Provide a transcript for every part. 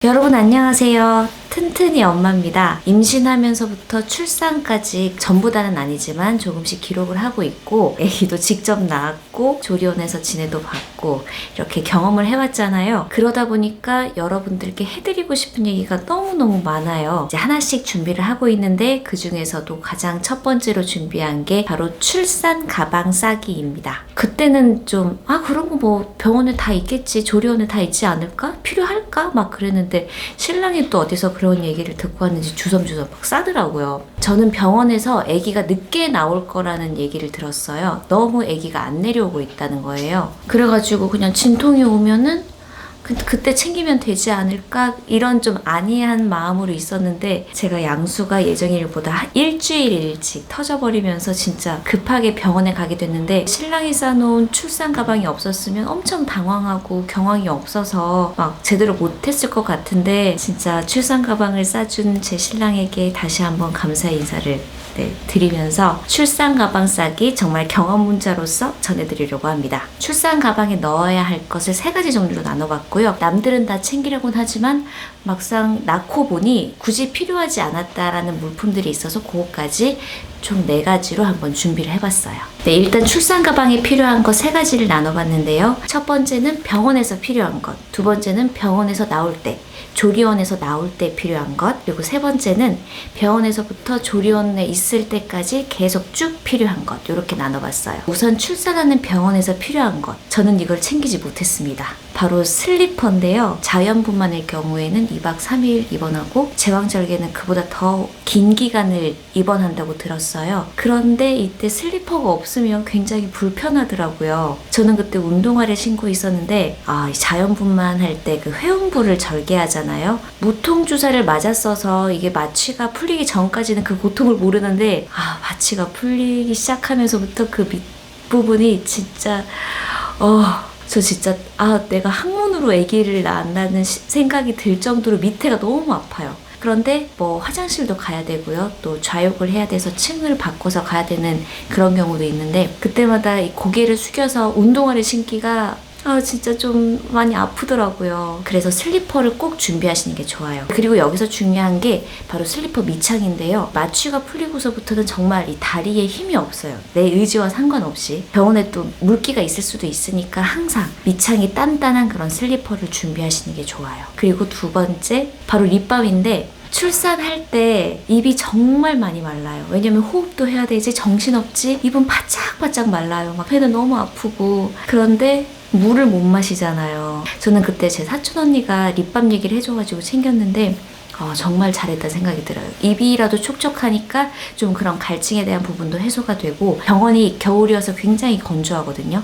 여러분 안녕하세요. 튼튼이 엄마입니다. 임신하면서부터 출산까지 전부 다는 아니지만 조금씩 기록을 하고 있고 아기도 직접 낳았고 조리원에서 지내도 받고 이렇게 경험을 해왔잖아요. 그러다 보니까 여러분들께 해드리고 싶은 얘기가 너무너무 많아요. 이제 하나씩 준비를 하고 있는데 그 중에서도 가장 첫 번째로 준비한 게 바로 출산 가방 싸기입니다. 그때는 좀 그런 거 뭐 병원에 다 있겠지, 조리원에 다 있지 않을까? 필요할까? 막 그랬는데 신랑이 또 어디서 그런 얘기를 듣고 왔는지 주섬주섬 막 싸더라고요. 저는 병원에서 아기가 늦게 나올 거라는 얘기를 들었어요. 너무 아기가 안 내려오고 있다는 거예요. 그래가지고 그냥 진통이 오면은 그때 챙기면 되지 않을까? 이런 좀 안이한 마음으로 있었는데 제가 양수가 예정일보다 일주일 일찍 터져버리면서 진짜 급하게 병원에 가게 됐는데 신랑이 싸놓은 출산 가방이 없었으면 엄청 당황하고 경황이 없어서 막 제대로 못했을 것 같은데 진짜 출산 가방을 싸준 제 신랑에게 다시 한번 감사의 인사를 드리면서 출산 가방 싸기 정말 경험문자로서 전해드리려고 합니다. 출산 가방에 넣어야 할 것을 3가지 종류로 나눠봤고요. 남들은 다 챙기려고는 하지만 막상 낳고 보니 굳이 필요하지 않았다라는 물품들이 있어서 그것까지 총 4가지로 한번 준비를 해봤어요. 일단 출산 가방에 필요한 것 3가지를 나눠봤는데요. 첫 번째는 병원에서 필요한 것, 두 번째는 병원에서 나올 때, 조리원에서 나올 때 필요한 것, 그리고 3번째는 병원에서부터 조리원에 있을 때까지 계속 쭉 필요한 것, 이렇게 나눠봤어요. 우선 출산하는 병원에서 필요한 것, 저는 이걸 챙기지 못했습니다. 바로 슬리퍼인데요. 자연분만일 경우에는 2박 3일 입원하고 제왕절개는 그보다 더 긴 기간을 입원한다고 들었어요. 그런데 이때 슬리퍼가 없으면 굉장히 불편하더라고요. 저는 그때 운동화를 신고 있었는데 자연분만할 때 그 회음부를 절개하잖아요. 무통주사를 맞았어서 이게 마취가 풀리기 전까지는 그 고통을 모르는데 마취가 풀리기 시작하면서부터 그 밑부분이 진짜 저 진짜 내가 항문으로 아기를 낳는다는 생각이 들 정도로 밑에가 너무 아파요. 그런데 뭐 화장실도 가야 되고요. 또 좌욕을 해야 돼서 층을 바꿔서 가야 되는 그런 경우도 있는데 그때마다 이 고개를 숙여서 운동화를 신기가 진짜 좀 많이 아프더라고요. 그래서 슬리퍼를 꼭 준비하시는 게 좋아요. 그리고 여기서 중요한 게 바로 슬리퍼 밑창인데요. 마취가 풀리고서부터는 정말 이 다리에 힘이 없어요. 내 의지와 상관없이. 병원에 또 물기가 있을 수도 있으니까 항상 밑창이 단단한 그런 슬리퍼를 준비하시는 게 좋아요. 그리고 두 번째, 바로 립밤인데 출산할 때 입이 정말 많이 말라요. 왜냐면 호흡도 해야 되지, 정신없지, 입은 바짝바짝 말라요. 막 배는 너무 아프고. 그런데 물을 못 마시잖아요. 저는 그때 제 사촌 언니가 립밤 얘기를 해줘가지고 챙겼는데 정말 잘했다 생각이 들어요. 입이라도 촉촉하니까 좀 그런 갈증에 대한 부분도 해소가 되고 병원이 겨울이어서 굉장히 건조하거든요.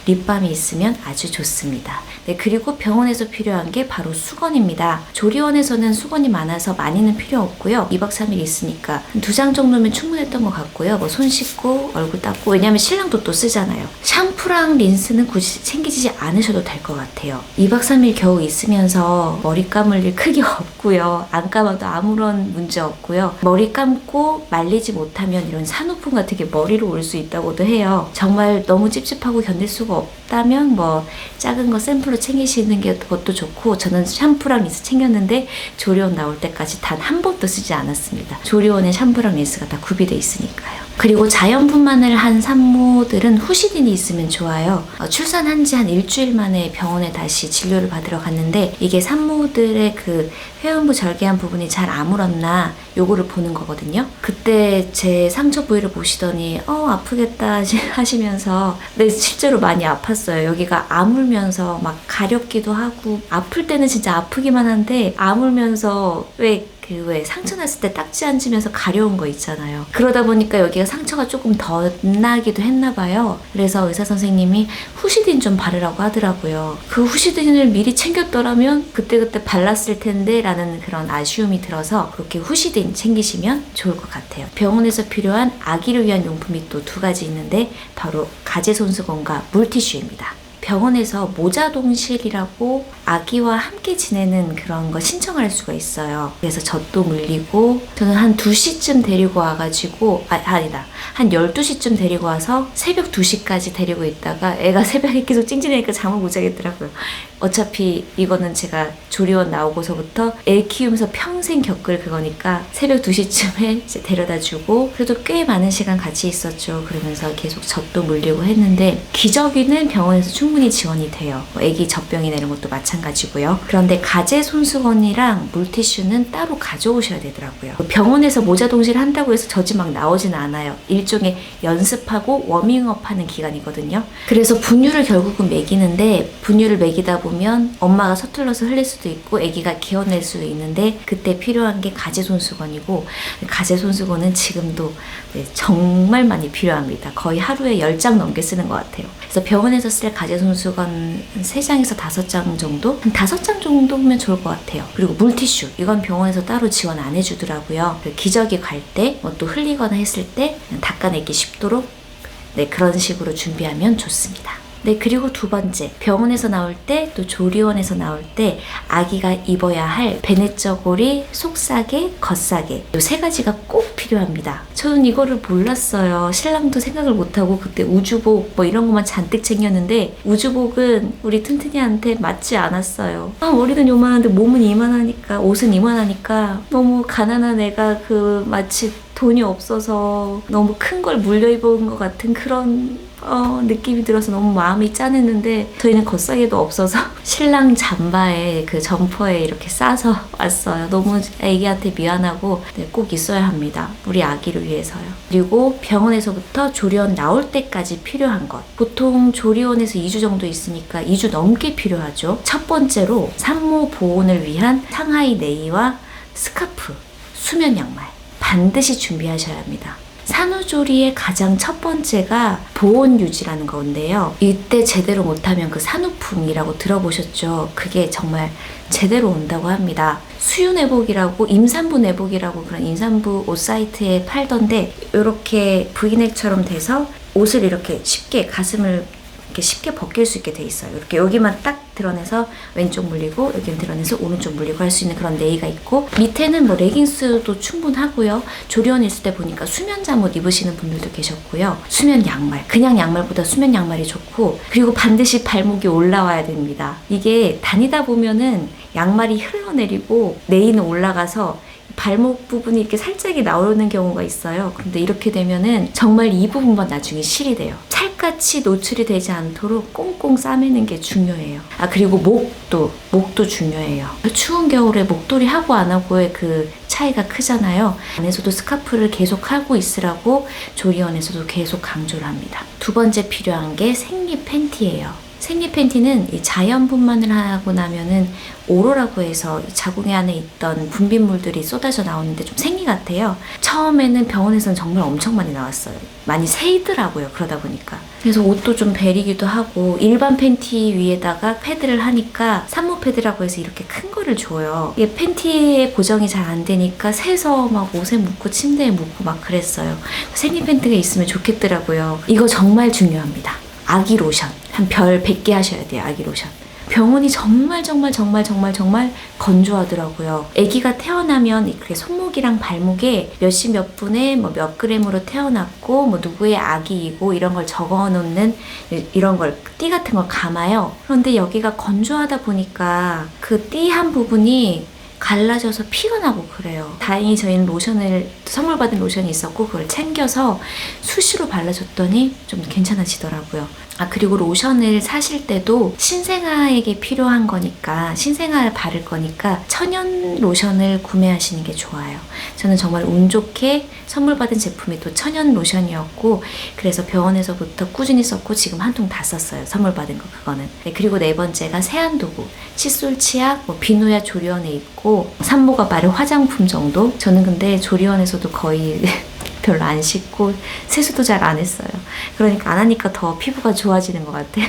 립밤이 있으면 아주 좋습니다. 그리고 병원에서 필요한 게 바로 수건입니다. 조리원에서는 수건이 많아서 많이는 필요 없고요. 2박 3일 있으니까 2장 정도면 충분했던 것 같고요. 뭐 손 씻고 얼굴 닦고, 왜냐면 신랑도 또 쓰잖아요. 샴푸랑 린스는 굳이 챙기지 않으셔도 될 것 같아요. 2박 3일 겨우 있으면서 머리 감을 일 크게 없고요. 안 감아도 아무런 문제 없고요. 머리 감고 말리지 못하면 이런 산후풍 같은 게 머리로 올 수 있다고도 해요. 정말 너무 찝찝하고 견딜 수가 없다면 뭐 작은 거 샘플로 챙기시는 게 그것도 좋고, 저는 샴푸랑 린스 챙겼는데 조리원 나올 때까지 단 한 번도 쓰지 않았습니다. 조리원에 샴푸랑 린스가 다 구비돼 있으니까요. 그리고 자연분만을 한 산모들은 후시딘이 있으면 좋아요. 출산한 지 한 일주일 만에 병원에 다시 진료를 받으러 갔는데 이게 산모들의 그 회음부 절개한 부분이 잘 아물었나 요거를 보는 거거든요. 그때 제 상처 부위를 보시더니 아프겠다 하시면서 근데 실제로 많이 아팠어요. 여기가 아물면서 막 가렵기도 하고, 아플 때는 진짜 아프기만 한데 아물면서 왜 상처 났을 때 딱지 앉으면서 가려운 거 있잖아요. 그러다 보니까 여기가 상처가 조금 더 나기도 했나 봐요. 그래서 의사 선생님이 후시딘 좀 바르라고 하더라고요. 그 후시딘을 미리 챙겼더라면 그때그때 발랐을 텐데 라는 그런 아쉬움이 들어서 그렇게 후시딘 챙기시면 좋을 것 같아요. 병원에서 필요한 아기를 위한 용품이 또 2가지 있는데 바로 가제손수건과 물티슈입니다. 병원에서 모자동실이라고 아기와 함께 지내는 그런 거 신청을 할 수가 있어요. 그래서 젖도 물리고 저는 한 2시쯤 데리고 와가지고 아니다. 한 12시쯤 데리고 와서 새벽 2시까지 데리고 있다가 애가 새벽에 계속 찡찡대니까 잠을 못 자겠더라고요. 어차피 이거는 제가 조리원 나오고서부터 애 키우면서 평생 겪을 그거니까 새벽 2시쯤에 이제 데려다 주고 그래도 꽤 많은 시간 같이 있었죠. 그러면서 계속 젖도 물리고 했는데 기저귀는 병원에서 충분히 지원이 돼요. 애기 젖병이나 이런 것도 마찬가지고요. 그런데 가제 손수건이랑 물티슈는 따로 가져오셔야 되더라고요. 병원에서 모자동실 한다고 해서 젖이 막 나오진 않아요. 일종의 연습하고 워밍업하는 기간이거든요. 그래서 분유를 결국은 먹이는데 분유를 먹이다 보면 엄마가 서툴러서 흘릴 수도 있고 아기가 기어낼 수도 있는데 그때 필요한 게 가제 손수건이고 가제 손수건은 지금도 정말 많이 필요합니다. 거의 하루에 10장 넘게 쓰는 것 같아요. 그래서 병원에서 쓸 가제 손수건 3장에서 5장 정도? 한 5장 정도면 좋을 것 같아요. 그리고 물티슈 이건 병원에서 따로 지원 안 해주더라고요. 기저귀 갈 때 뭐 또 흘리거나 했을 때 닦아내기 쉽도록 그런 식으로 준비하면 좋습니다. 그리고 2번째, 병원에서 나올 때 또 조리원에서 나올 때 아기가 입어야 할 배냇저고리, 속사계, 겉사계 이 3가지가 꼭 필요합니다. 저는 이거를 몰랐어요. 신랑도 생각을 못하고 그때 우주복 뭐 이런 것만 잔뜩 챙겼는데 우주복은 우리 튼튼이한테 맞지 않았어요. 머리는 요만한데 몸은 이만하니까 옷은 이만하니까 너무 가난한 애가 마치 돈이 없어서 너무 큰 걸 물려 입은 것 같은 그런 느낌이 들어서 너무 마음이 짠했는데 저희는 겉사계도 없어서 신랑 잠바에 점퍼에 이렇게 싸서 왔어요. 너무 애기한테 미안하고 꼭 있어야 합니다. 우리 아기를 위해서요. 그리고 병원에서부터 조리원 나올 때까지 필요한 것. 보통 조리원에서 2주 정도 있으니까 2주 넘게 필요하죠. 첫 번째로 산모 보온을 위한 상하이 네이와 스카프, 수면 양말 반드시 준비하셔야 합니다. 산후조리의 가장 첫 번째가 보온 유지라는 건데요. 이때 제대로 못하면 산후풍이라고 들어보셨죠? 그게 정말 제대로 온다고 합니다. 수유내복이라고 임산부 내복이라고 그런 임산부 옷 사이트에 팔던데 이렇게 브이넥처럼 돼서 옷을 이렇게 쉽게 가슴을 이렇게 쉽게 벗길 수 있게 돼 있어요. 이렇게 여기만 딱 드러내서 왼쪽 물리고 여기는 드러내서 오른쪽 물리고 할 수 있는 그런 네이가 있고 밑에는 레깅스도 충분하고요. 조리원에 있을 때 보니까 수면 잠옷 입으시는 분들도 계셨고요. 수면 양말, 그냥 양말보다 수면 양말이 좋고 그리고 반드시 발목이 올라와야 됩니다. 이게 다니다 보면은 양말이 흘러내리고 네이는 올라가서 발목 부분이 이렇게 살짝이 나오는 경우가 있어요. 근데 이렇게 되면은 정말 이 부분만 나중에 실이 돼요. 찰같이 노출이 되지 않도록 꽁꽁 싸매는 게 중요해요. 그리고 목도 중요해요. 추운 겨울에 목도리 하고 안 하고의 차이가 크잖아요. 안에서도 스카프를 계속 하고 있으라고 조리원에서도 계속 강조를 합니다. 2번째 필요한 게 생리 팬티예요. 생리 팬티는 이 자연분만을 하고 나면은 오로라고 해서 자궁 안에 있던 분비물들이 쏟아져 나오는데 좀 생리 같아요. 처음에는 병원에서는 정말 엄청 많이 나왔어요. 많이 새이더라고요. 그러다 보니까. 그래서 옷도 좀 베리기도 하고 일반 팬티 위에다가 패드를 하니까 산모 패드라고 해서 이렇게 큰 거를 줘요. 이게 팬티에 고정이 잘 안 되니까 새서 막 옷에 묻고 침대에 묻고 막 그랬어요. 생리 팬티가 있으면 좋겠더라고요. 이거 정말 중요합니다. 아기 로션 한 별 100개 하셔야 돼요. 아기 로션. 병원이 정말 건조하더라고요. 아기가 태어나면 이렇게 손목이랑 발목에 몇십 몇 분에 몇 그램으로 태어났고 누구의 아기이고 이런 걸 적어놓는 이런 걸 띠 같은 걸 감아요. 그런데 여기가 건조하다 보니까 띠 한 부분이 갈라져서 피가 나고 그래요. 다행히 저희는 선물 받은 로션이 있었고 그걸 챙겨서 수시로 발라줬더니 좀 괜찮아지더라고요. 그리고 로션을 사실 때도 신생아에게 필요한 거니까 신생아를 바를 거니까 천연 로션을 구매하시는 게 좋아요. 저는 정말 운 좋게 선물 받은 제품이 또 천연 로션이었고 그래서 병원에서부터 꾸준히 썼고 지금 한 통 다 썼어요. 선물 받은 거 그거는. 그리고 4번째가 세안도구, 칫솔, 치약, 비누야 조리원에 있고 산모가 바를 화장품 정도. 저는 근데 조리원에서도 거의 별로 안 씻고 세수도 잘 안 했어요. 그러니까 안 하니까 더 피부가 좋아지는 것 같아요.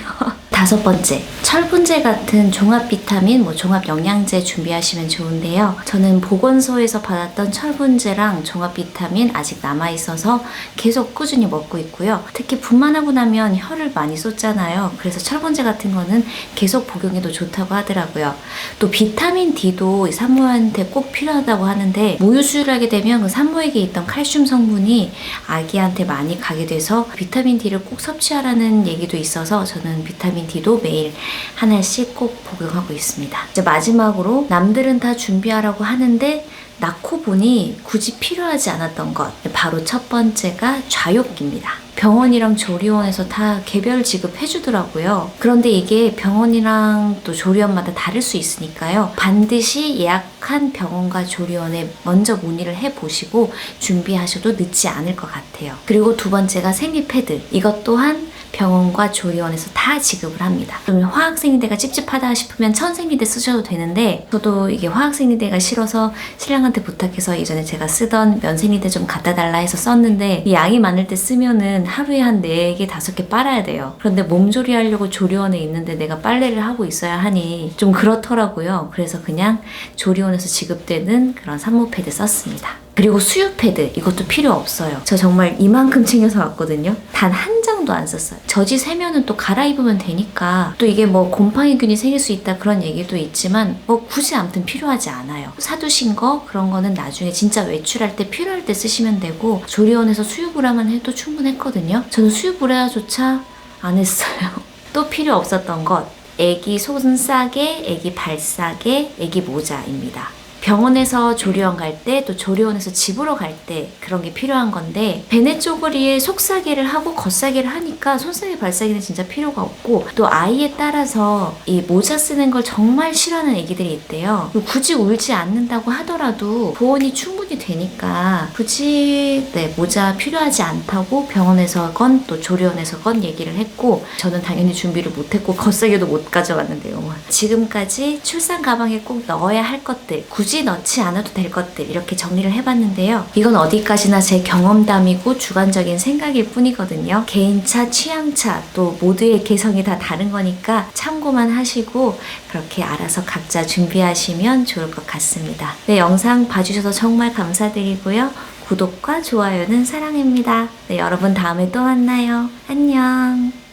5번째, 철분제 같은 종합 비타민, 종합 영양제 준비하시면 좋은데요. 저는 보건소에서 받았던 철분제랑 종합 비타민 아직 남아있어서 계속 꾸준히 먹고 있고요. 특히 분만하고 나면 혀를 많이 쏟잖아요. 그래서 철분제 같은 거는 계속 복용해도 좋다고 하더라고요. 또 비타민 D도 산모한테 꼭 필요하다고 하는데, 모유 수유를 하게 되면 그 산모에게 있던 칼슘 성분이 아기한테 많이 가게 돼서 비타민 D를 꼭 섭취하라는 얘기도 있어서 저는 비타민 D도 매일 하나씩 꼭 복용하고 있습니다. 이제 마지막으로, 남들은 다 준비하라고 하는데 낳고 보니 굳이 필요하지 않았던 것, 바로 첫 번째가 좌욕기입니다. 병원이랑 조리원에서 다 개별 지급해 주더라고요. 그런데 이게 병원이랑 또 조리원마다 다를 수 있으니까요. 반드시 예약한 병원과 조리원에 먼저 문의를 해보시고 준비하셔도 늦지 않을 것 같아요. 그리고 두 번째가 생리 패드. 이것 또한 병원과 조리원에서 다 지급을 합니다. 좀 화학생리대가 찝찝하다 싶으면 천생리대 쓰셔도 되는데, 저도 이게 화학생리대가 싫어서 신랑한테 부탁해서 예전에 제가 쓰던 면생리대 좀 갖다 달라 해서 썼는데, 이 양이 많을 때 쓰면은 하루에 한 4개, 5개 빨아야 돼요. 그런데 몸조리 하려고 조리원에 있는데 내가 빨래를 하고 있어야 하니 좀 그렇더라고요. 그래서 그냥 조리원에서 지급되는 그런 산모 패드 썼습니다. 그리고 수유 패드, 이것도 필요 없어요. 저 정말 이만큼 챙겨서 왔거든요. 단 한 장도 안 썼어요. 저지 세면은 또 갈아입으면 되니까, 또 이게 곰팡이균이 생길 수 있다 그런 얘기도 있지만 굳이 아무튼 필요하지 않아요. 사두신 거 그런 거는 나중에 진짜 외출할 때 필요할 때 쓰시면 되고, 조리원에서 수유브라만 해도 충분했거든요. 저는 수유브라조차 안 했어요. 또 필요 없었던 것, 애기 손싸개, 애기 발싸개, 애기 모자입니다. 병원에서 조리원 갈 때, 또 조리원에서 집으로 갈 때 그런 게 필요한 건데, 배내 쪼그리에 속싸개를 하고 겉싸개를 하니까 손싸개, 발싸개는 진짜 필요가 없고, 또 아이에 따라서 이 모자 쓰는 걸 정말 싫어하는 애기들이 있대요. 굳이 울지 않는다고 하더라도 보온이 충분히 되니까 굳이 모자 필요하지 않다고 병원에서건 또 조리원에서건 얘기를 했고, 저는 당연히 준비를 못했고 겉싸개도 못 가져왔는데요. 지금까지 출산 가방에 꼭 넣어야 할 것들, 굳이 넣지 않아도 될 것들, 이렇게 정리를 해봤는데요. 이건 어디까지나 제 경험담이고 주관적인 생각일 뿐이거든요. 개인차, 취향차, 또 모두의 개성이 다 다른 거니까 참고만 하시고 그렇게 알아서 각자 준비하시면 좋을 것 같습니다. 네, 영상 봐주셔서 정말 감사드리고요. 구독과 좋아요는 사랑입니다. 네, 여러분 다음에 또 만나요. 안녕.